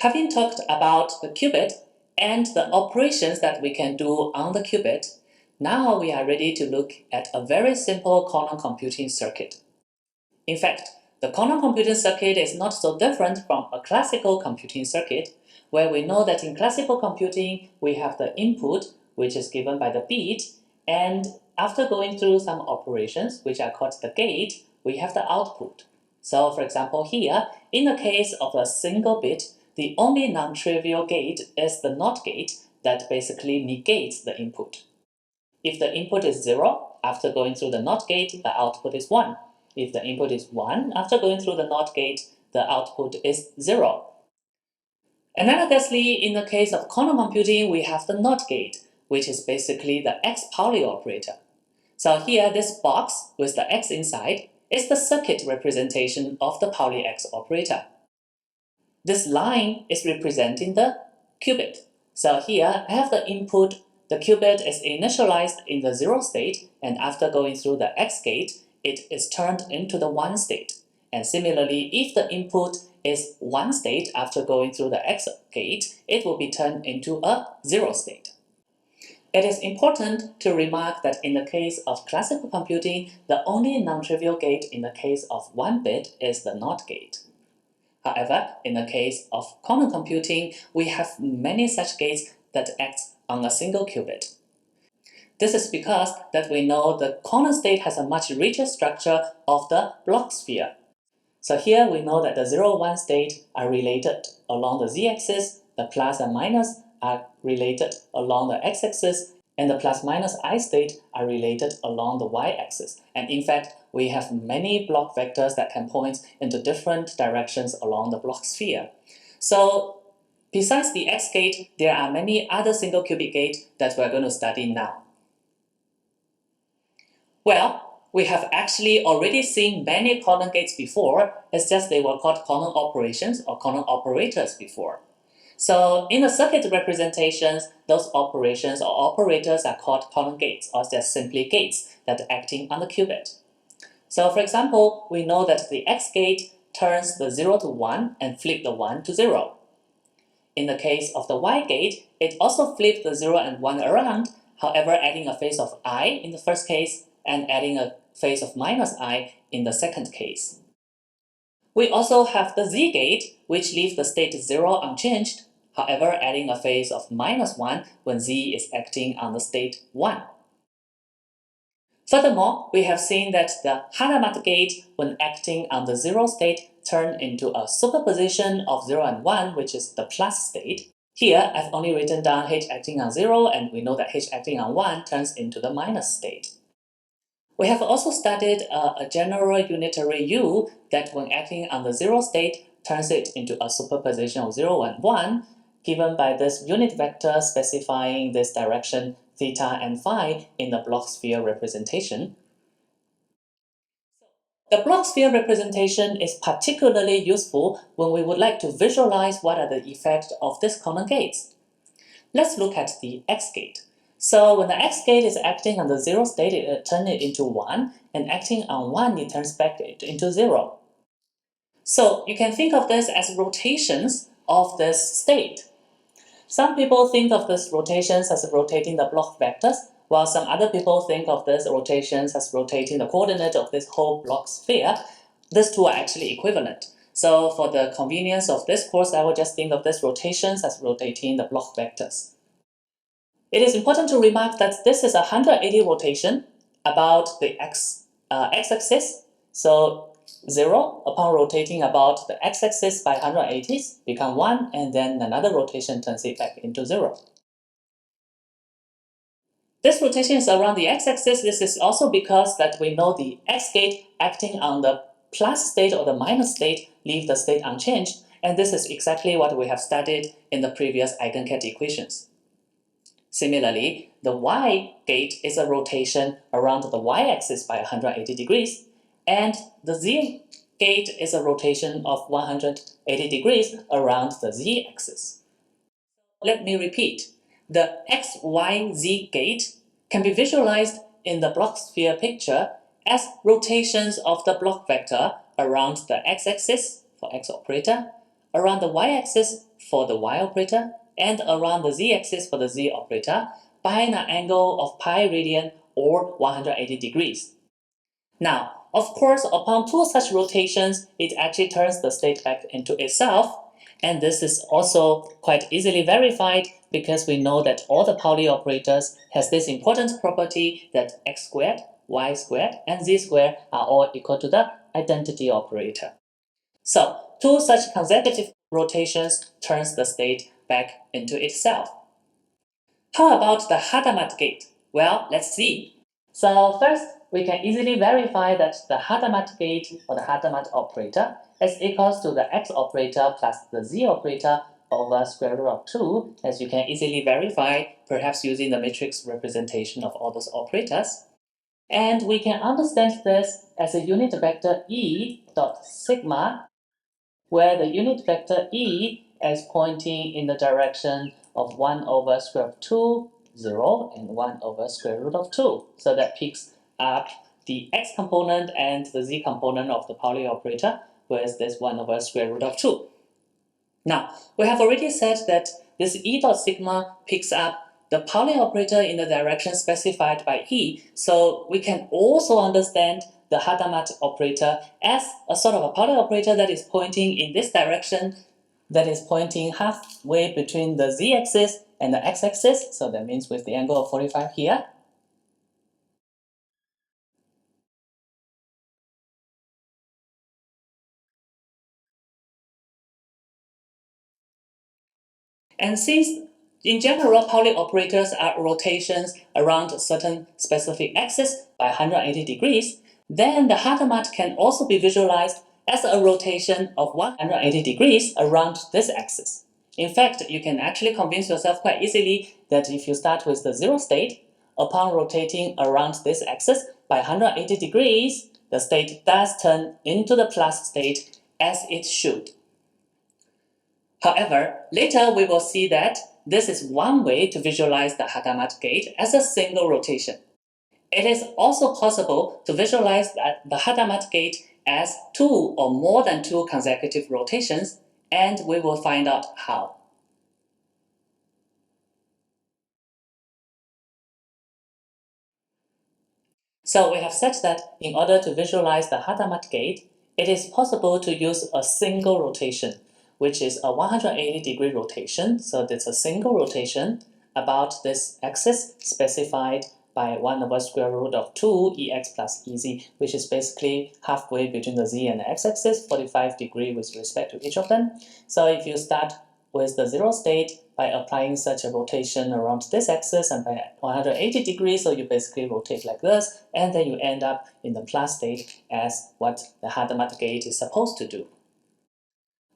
Having talked about the qubit and the operations that we can do on the qubit, now we are ready to look at a very simple quantum computing circuit. In fact, the quantum computing circuit is not so different from a classical computing circuit, where we know that in classical computing, we have the input, which is given by the bit, and after going through some operations, which are called the gate, we have the output. So for example here, in the case of a single bit, the only non-trivial gate is the NOT gate that basically negates the input. If the input is 0, after going through the NOT gate, the output is 1. If the input is 1, after going through the NOT gate, the output is 0. Analogously, in the case of quantum computing, we have the NOT gate, which is basically the X Pauli operator. So here, this box with the X inside is the circuit representation of the Pauli X operator. This line is representing the qubit. So here, I have the input. The qubit is initialized in the 0 state, and after going through the X gate, it is turned into the 1 state. And similarly, if the input is 1 state after going through the X gate, it will be turned into a 0 state. It is important to remark that in the case of classical computing, the only non-trivial gate in the case of 1 bit is the NOT gate. However, in the case of quantum computing, we have many such gates that act on a single qubit. This is because that we know the quantum state has a much richer structure of the Bloch sphere. So here we know that the 0, 1 state are related along the z-axis, the plus and minus are related along the x-axis, and the plus minus I state are related along the y-axis. And in fact, we have many Bloch vectors that can point into different directions along the Bloch sphere. So besides the X gate, there are many other single qubit gates that we're going to study now. Well, we have actually already seen many quantum gates before, it's just they were called quantum operations or quantum operators before. So in the circuit representations, those operations or operators are called quantum gates, or just simply gates that are acting on the qubit. So for example, we know that the X gate turns the 0 to 1 and flip the 1 to 0. In the case of the Y gate, it also flips the 0 and 1 around, however adding a phase of I in the first case and adding a phase of minus I in the second case. We also have the Z gate, which leaves the state 0 unchanged, however adding a phase of minus 1 when Z is acting on the state 1. Furthermore, we have seen that the Hadamard gate, when acting on the 0 state, turn into a superposition of 0 and 1, which is the plus state. Here, I've only written down H acting on 0, and we know that H acting on 1 turns into the minus state. We have also studied a general unitary U that when acting on the 0 state turns it into a superposition of 0 and 1, given by this unit vector specifying this direction theta and phi in the Bloch sphere representation. The Bloch sphere representation is particularly useful when we would like to visualize what are the effects of these quantum gates. Let's look at the X gate. So when the X gate is acting on the 0 state, it turns it into 1, and acting on 1, it turns back into 0. So you can think of this as rotations of this state. Some people think of these rotations as rotating the Bloch vectors, while some other people think of these rotations as rotating the coordinate of this whole Bloch sphere. These two are actually equivalent. So for the convenience of this course, I will just think of these rotations as rotating the Bloch vectors. It is important to remark that this is a 180 rotation about the x-axis. So 0 upon rotating about the x-axis by 180 become 1, and then another rotation turns it back into 0. This rotation is around the x-axis. This is also because that we know the X gate acting on the plus state or the minus state leave the state unchanged, and this is exactly what we have studied in the previous eigenket equations. Similarly, the Y gate is a rotation around the y-axis by 180 degrees, and the Z gate is a rotation of 180 degrees around the z-axis. Let me repeat. The XYZ gate can be visualized in the Bloch sphere picture as rotations of the Bloch vector around the x-axis for X operator, around the y-axis for the y operator and around the z-axis for the z operator by an angle of pi radian or 180 degrees. Now, of course, upon two such rotations, it actually turns the state back into itself, and this is also quite easily verified because we know that all the Pauli operators has this important property that x squared, y squared, and z squared are all equal to the identity operator. So, two such consecutive rotations turns the state back into itself. How about the Hadamard gate? Well, let's see. So first, we can easily verify that the Hadamard gate or the Hadamard operator is equals to the x operator plus the z operator over square root of 2, as you can easily verify, perhaps using the matrix representation of all those operators. And we can understand this as a unit vector E dot sigma, where the unit vector E is pointing in the direction of 1 over square root of 2, 0, and 1 over square root of 2. So that picks up the x component and the z component of the Pauli operator, whereas this 1 over square root of 2. Now, we have already said that this E dot sigma picks up the Pauli operator in the direction specified by E, so we can also understand the Hadamard operator as a sort of a Pauli operator that is pointing in this direction, that is pointing halfway between the z-axis and the x-axis, so that means with the angle of 45 here. And since in general Pauli operators are rotations around a certain specific axis by 180 degrees, then the Hadamard can also be visualized as a rotation of 180 degrees around this axis. In fact, you can actually convince yourself quite easily that if you start with the zero state, upon rotating around this axis by 180 degrees, the state does turn into the plus state as it should. However, later we will see that this is one way to visualize the Hadamard gate as a single rotation. It is also possible to visualize the Hadamard gate as two or more than two consecutive rotations, and we will find out how. So we have said that in order to visualize the Hadamard gate, it is possible to use a single rotation, which is a 180-degree rotation. So it's a single rotation about this axis specified by 1 over square root of 2 ex plus ez, which is basically halfway between the z and the x-axis, 45 degrees with respect to each of them. So if you start with the zero state by applying such a rotation around this axis and by 180 degrees, so you basically rotate like this, and then you end up in the plus state as what the Hadamard gate is supposed to do.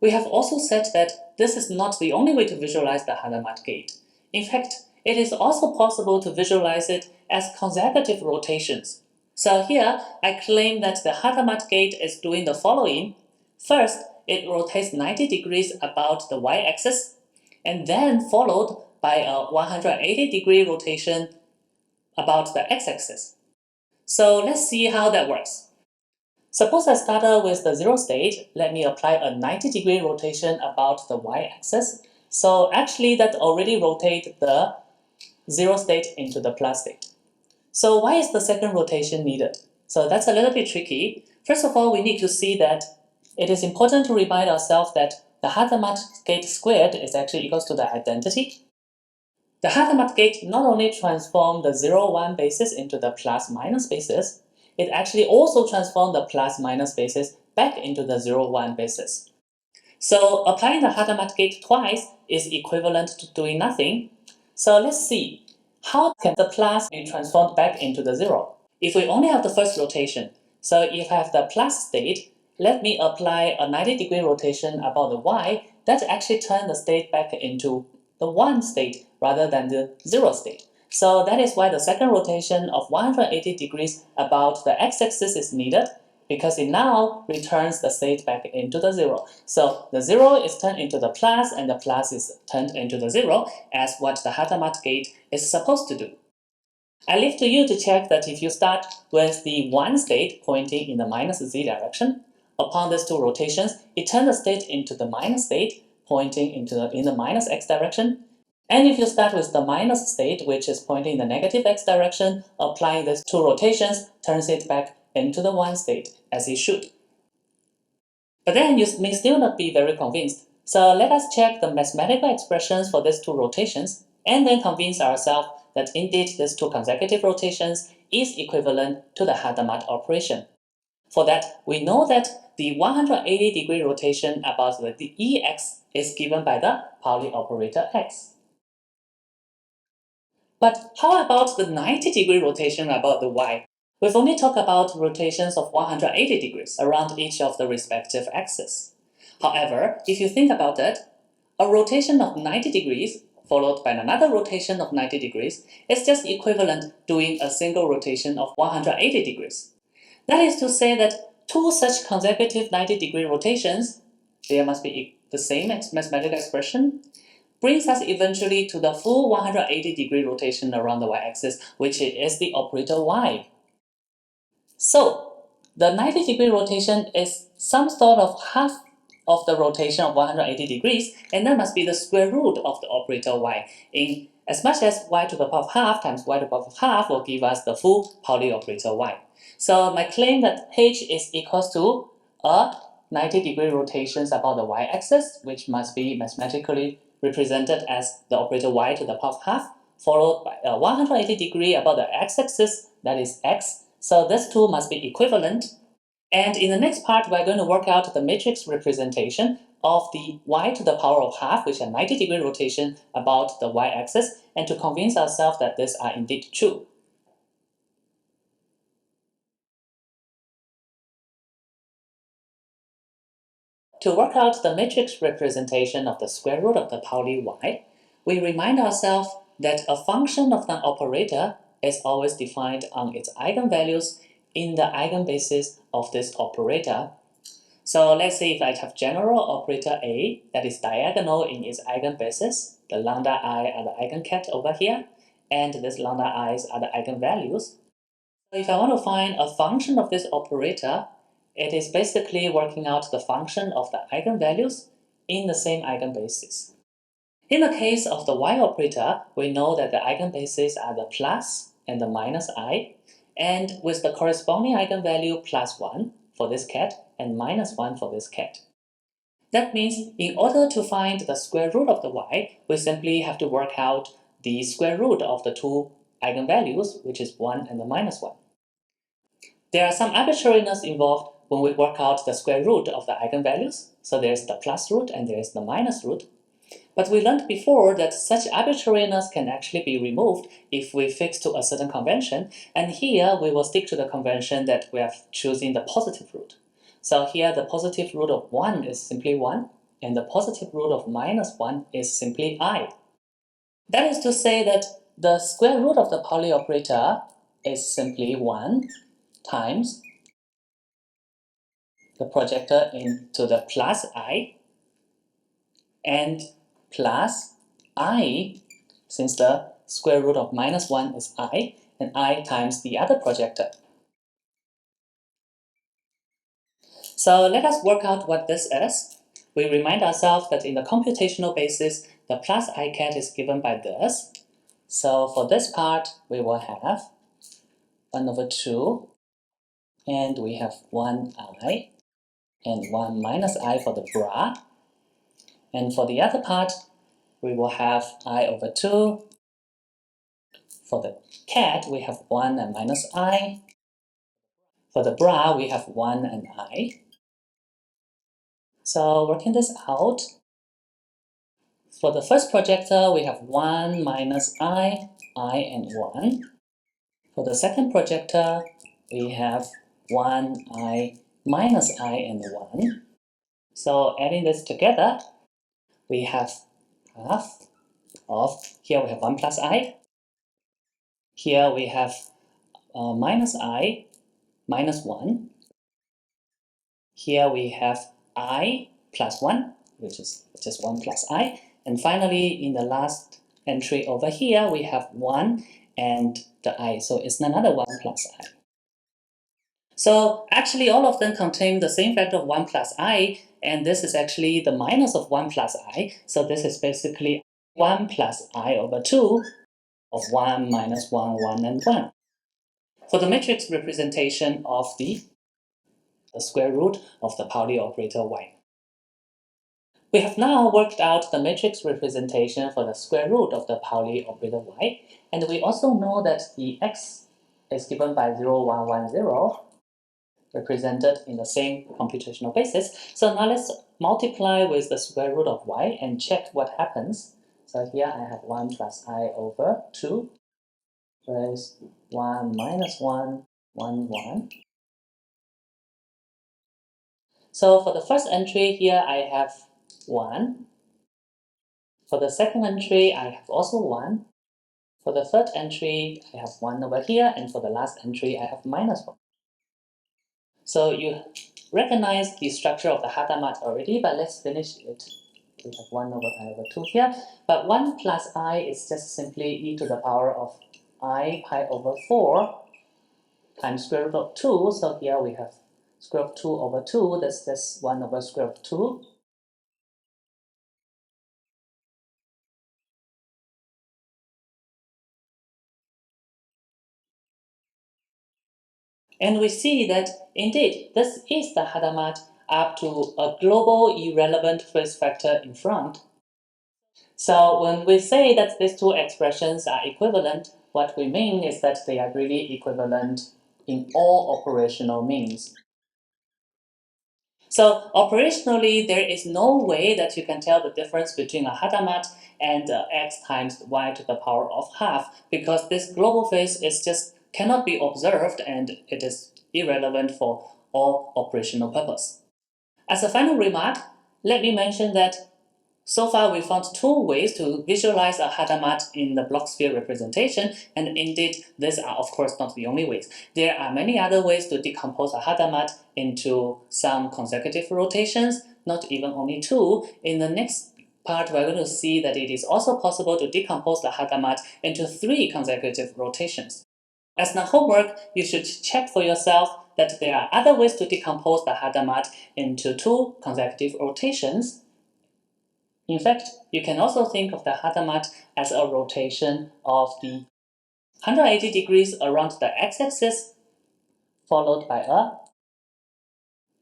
We have also said that this is not the only way to visualize the Hadamard gate. In fact, it is also possible to visualize it as consecutive rotations. So here, I claim that the Hadamard gate is doing the following. First, it rotates 90 degrees about the y-axis, and then followed by a 180-degree rotation about the x-axis. So let's see how that works. Suppose I started with the zero state. Let me apply a 90-degree rotation about the y-axis. So actually that already rotated the zero state into the plus state. So why is the second rotation needed? So that's a little bit tricky. First of all, we need to see that it is important to remind ourselves that the Hadamard gate squared is actually equals to the identity. The Hadamard gate not only transforms the 0, 1 basis into the plus minus basis, it actually also transforms the plus minus basis back into the 0, 1 basis. So applying the Hadamard gate twice is equivalent to doing nothing. So let's see, how can the plus be transformed back into the 0? If we only have the first rotation, so if I have the plus state, let me apply a 90-degree rotation about the y, that actually turns the state back into the 1 state rather than the 0 state. So that is why the second rotation of 180 degrees about the x-axis is needed, because it now returns the state back into the 0. So the 0 is turned into the plus, and the plus is turned into the 0, as what the Hadamard gate is supposed to do. I leave to you to check that if you start with the 1 state pointing in the minus z direction, Upon these two rotations, it turns the state into the minus state, pointing in the minus x direction. And if you start with the minus state, which is pointing in the negative x direction, applying these two rotations turns it back into the 1 state, as it should. But then you may still not be very convinced. So let us check the mathematical expressions for these two rotations, and then convince ourselves that indeed these two consecutive rotations is equivalent to the Hadamard operation. For that, we know that the 180-degree rotation about the Ex is given by the Pauli operator X. But how about the 90-degree rotation about the Y? We've only talked about rotations of 180 degrees around each of the respective axes. However, if you think about it, a rotation of 90 degrees followed by another rotation of 90 degrees is just equivalent doing a single rotation of 180 degrees. That is to say that two such consecutive 90-degree rotations, there must be the same mathematical expression, brings us eventually to the full 180-degree rotation around the y-axis, which is the operator y. So, the 90-degree rotation is some sort of half of the rotation of 180 degrees, and that must be the square root of the operator y, in as much as y to the power of half times y to the power of half will give us the full Pauli operator y. So my claim that h is equals to a 90-degree rotations about the y-axis, which must be mathematically represented as the operator y to the power of half, followed by a 180-degree about the x-axis, that is x. So these two must be equivalent. And in the next part, we're going to work out the matrix representation of the y to the power of half, which is a 90-degree rotation about the y-axis, and to convince ourselves that these are indeed true. To work out the matrix representation of the square root of the Pauli y, we remind ourselves that a function of an operator is always defined on its eigenvalues in the eigenbasis of this operator. So let's say if I have general operator A that is diagonal in its eigenbasis, the lambda I are the eigenket over here, and this lambda i's are the eigenvalues. So if I want to find a function of this operator, it is basically working out the function of the eigenvalues in the same eigenbasis. In the case of the y operator, we know that the eigenbases are the plus and the minus I, and with the corresponding eigenvalue plus 1 for this ket and minus 1 for this ket. That means in order to find the square root of the y, we simply have to work out the square root of the two eigenvalues, which is 1 and the minus 1. There are some arbitrariness involved when we work out the square root of the eigenvalues, so there's the plus root and there's the minus root. But we learned before that such arbitrariness can actually be removed if we fix to a certain convention, and here we will stick to the convention that we are choosing the positive root. So here the positive root of 1 is simply 1, and the positive root of minus 1 is simply I. That is to say that the square root of the Pauli operator is simply 1 times the projector into the plus I and plus I, since the square root of minus 1 is I, and I times the other projector. So let us work out what this is. We remind ourselves that in the computational basis, the plus I ket is given by this. So for this part, we will have 1 over 2, and we have 1 I, and 1 minus I for the bra. And for the other part, we will have I over 2. For the ket, we have 1 and minus I. For the bra, we have 1 and I. So working this out, for the first projector, we have 1 minus I and 1. For the second projector, we have 1 I minus I and 1. So adding this together, we have half of, here we have 1 plus I. Here we have minus I minus 1. Here we have I plus 1, which is just 1 plus I. And finally, in the last entry over here, we have 1 and the I. So it's another 1 plus I. So actually all of them contain the same factor of 1 plus I, and this is actually the minus of 1 plus I. So this is basically 1 plus I over 2 of 1 minus 1, 1, and 1. For the matrix representation of the square root of the Pauli operator y. We have now worked out the matrix representation for the square root of the Pauli operator y, and we also know that the x is given by 0, 1, 1, 0, represented in the same computational basis. So now let's multiply with the square root of y and check what happens. So here I have 1 plus I over 2 plus 1 minus 1, 1, 1. So for the first entry here I have 1. For the second entry I have also 1. For the third entry I have 1 over here, and for the last entry I have minus 1. So you recognize the structure of the Hadamard already, but let's finish it. We have 1 over I over 2 here, but 1 plus I is just simply e to the power of I pi over 4 times square root of 2. So here we have square root of 2 over 2, that's just 1 over square root of 2. And we see that indeed this is the Hadamard up to a global irrelevant phase factor in front. So when we say that these two expressions are equivalent, what we mean is that they are really equivalent in all operational means. So operationally, there is no way that you can tell the difference between a Hadamard and x times y to the power of half, because this global phase is just cannot be observed and it is irrelevant for all operational purpose. As a final remark, let me mention that so far we found two ways to visualize a Hadamard in the Bloch sphere representation, and indeed these are of course not the only ways. There are many other ways to decompose a Hadamard into some consecutive rotations, not even only two. In the next part we're going to see that it is also possible to decompose the Hadamard into 3 consecutive rotations. As the homework, you should check for yourself that there are other ways to decompose the Hadamard into 2 consecutive rotations. In fact, you can also think of the Hadamard as a rotation of the 180 degrees around the x-axis, followed by a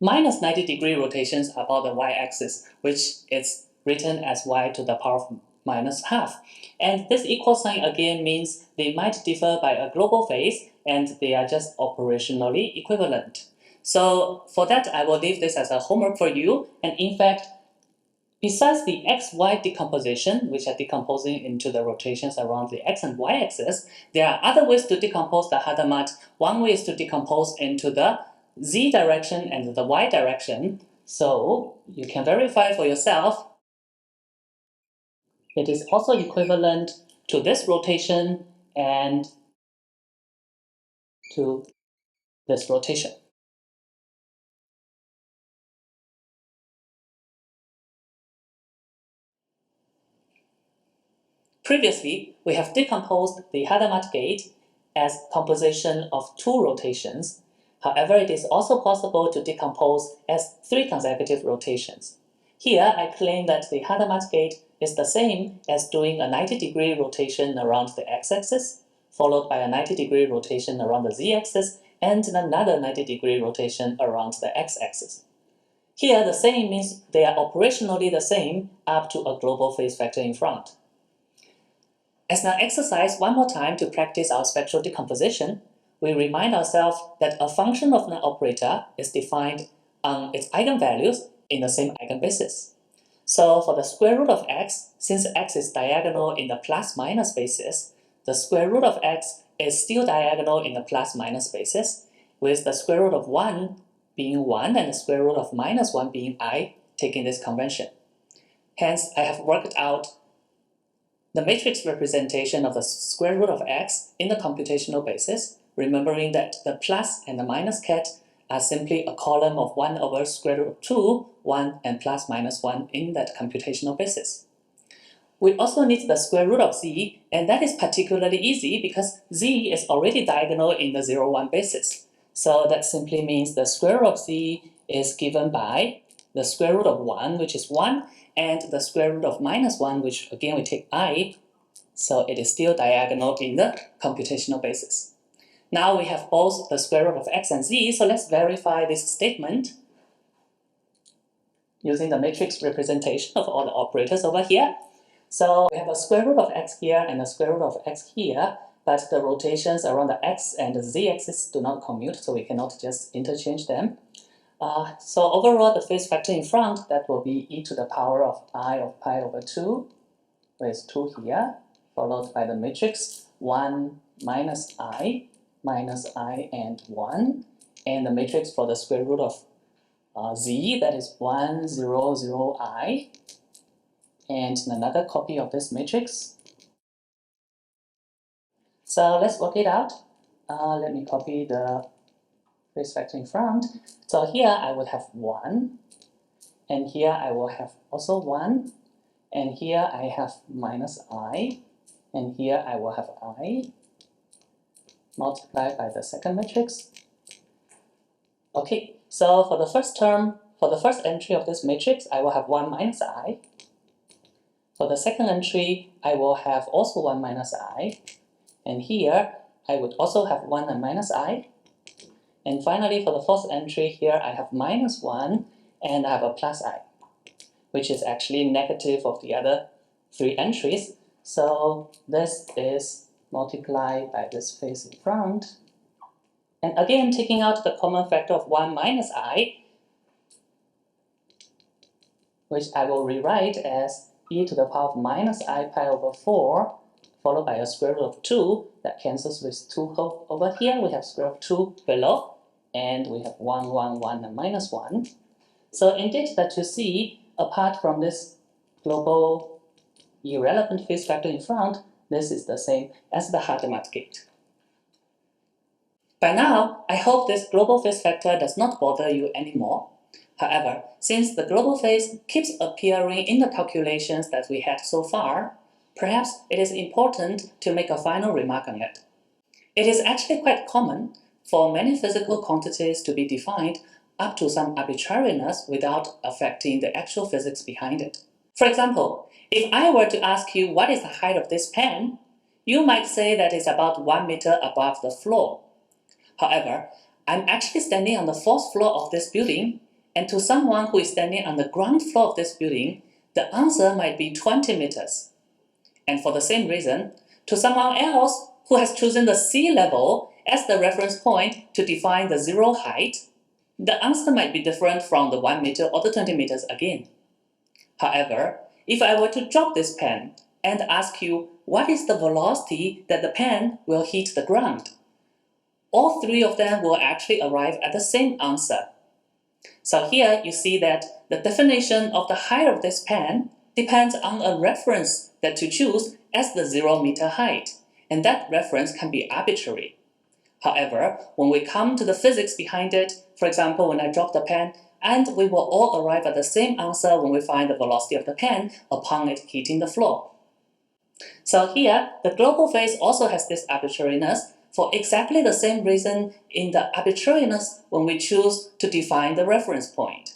minus 90 degree rotations about the y-axis, which is written as y to the power of minus half. And this equal sign again means they might differ by a global phase, and they are just operationally equivalent. So for that, I will leave this as a homework for you. And in fact, besides the x-y decomposition, which are decomposing into the rotations around the x and y-axis, there are other ways to decompose the Hadamard. One way is to decompose into the z direction and the y direction. So you can verify for yourself. It is also equivalent to this rotation and to this rotation. Previously, we have decomposed the Hadamard gate as composition of 2 rotations. However, it is also possible to decompose as 3 consecutive rotations. Here, I claim that the Hadamard gate is the same as doing a 90-degree rotation around the x-axis, followed by a 90-degree rotation around the z-axis, and another 90-degree rotation around the x-axis. Here, the same means they are operationally the same up to a global phase factor in front. As an exercise one more time to practice our spectral decomposition, we remind ourselves that a function of an operator is defined on its eigenvalues in the same eigenbasis. So for the square root of x, since x is diagonal in the plus-minus basis, the square root of x is still diagonal in the plus-minus basis, with the square root of 1 being 1 and the square root of minus 1 being I, taking this convention. Hence, I have worked out the matrix representation of the square root of x in the computational basis, remembering that the plus and the minus ket are simply a column of 1 over square root of 2, 1 and plus minus 1 in that computational basis. We also need the square root of z, and that is particularly easy because z is already diagonal in the 0, 1 basis. So that simply means the square root of z is given by the square root of 1, which is 1, and the square root of minus 1, which again we take I, so it is still diagonal in the computational basis. Now we have both the square root of x and z, so let's verify this statement using the matrix representation of all the operators over here. So we have a square root of x here and a square root of x here, but the rotations around the x and the z-axis do not commute, so we cannot just interchange them. So overall, the phase factor in front, that will be e to the power of I of pi over 2, with 2 here, followed by the matrix 1 minus I, and 1, and the matrix for the square root of z, that is 1, 0, 0, I, and another copy of this matrix. So let's work it out. Let me copy the phase factor in front. So here I would have 1, and here I will have also 1, and here I have minus I, and here I will have I, multiplied by the second matrix. Okay, so for the first term, for the first entry of this matrix, I will have 1 minus I. For the second entry, I will have also 1 minus I, and here I would also have 1 and minus I. And finally, for the fourth entry, here I have minus 1, and I have a plus I, which is actually negative of the other 3 entries. So this is multiplied by this phase in front. And again, taking out the common factor of 1 minus I, which I will rewrite as e to the power of minus I pi over 4, followed by a square root of 2. That cancels with 2 over here. We have square root of 2 below, and we have 1, 1, 1, and minus 1. So indeed, that you see, apart from this global irrelevant phase factor in front, this is the same as the Hadamard gate. By now, I hope this global phase factor does not bother you anymore. However, since the global phase keeps appearing in the calculations that we had so far, perhaps it is important to make a final remark on it. It is actually quite common for many physical quantities to be defined up to some arbitrariness without affecting the actual physics behind it. For example, if I were to ask you what is the height of this pen, you might say that it's about 1 meter above the floor. However, I'm actually standing on the 4th floor of this building, and to someone who is standing on the ground floor of this building, the answer might be 20 meters. And for the same reason, to someone else who has chosen the sea level as the reference point to define the zero height, the answer might be different from the 1 meter or the 20 meters again. However, if I were to drop this pen and ask you what is the velocity that the pen will hit the ground, all 3 of them will actually arrive at the same answer. So here you see that the definition of the height of this pen depends on a reference that to choose as the 0 meter height, and that reference can be arbitrary. However, when we come to the physics behind it, for example, when I drop the pen, and we will all arrive at the same answer when we find the velocity of the pen upon it hitting the floor. So here, the global phase also has this arbitrariness for exactly the same reason in the arbitrariness when we choose to define the reference point.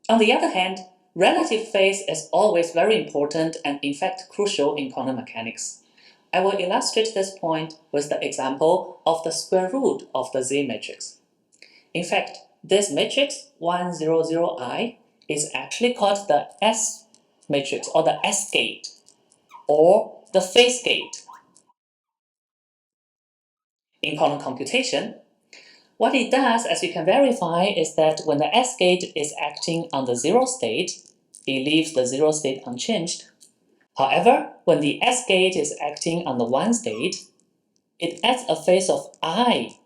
On the other hand, relative phase is always very important and in fact crucial in quantum mechanics. I will illustrate this point with the example of the square root of the Z matrix. In fact, this matrix 1, 0, 0, I is actually called the S matrix or the S gate or the phase gate. In quantum computation, what it does, as you can verify, is that when the S gate is acting on the 0 state, it leaves the 0 state unchanged. However, when the S gate is acting on the 1 state, it adds a phase of I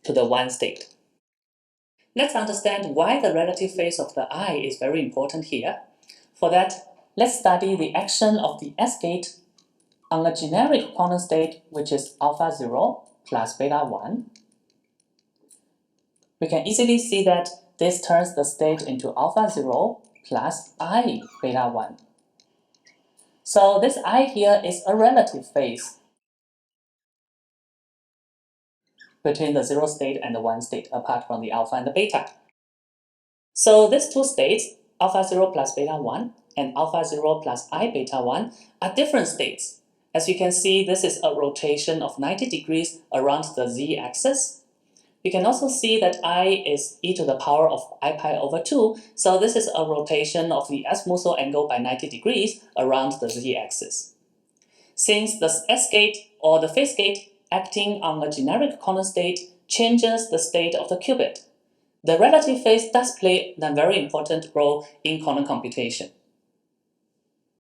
to the 1 state. Let's understand why the relative phase of the I is very important here. For that, let's study the action of the S gate on a generic quantum state which is alpha 0 plus beta 1. We can easily see that this turns the state into alpha 0 plus I beta 1. So this I here is a relative phase. between the 0 state and the 1 state apart from the alpha and the beta. So these two states, alpha 0 plus beta 1 and alpha 0 plus I beta 1, are different states. As you can see, this is a rotation of 90 degrees around the z-axis. You can also see that I is e to the power of I pi over 2, so this is a rotation of the azimuthal angle by 90 degrees around the z-axis. Since the S-gate or the phase gate acting on a generic quantum state changes the state of the qubit, the relative phase does play a very important role in quantum computation.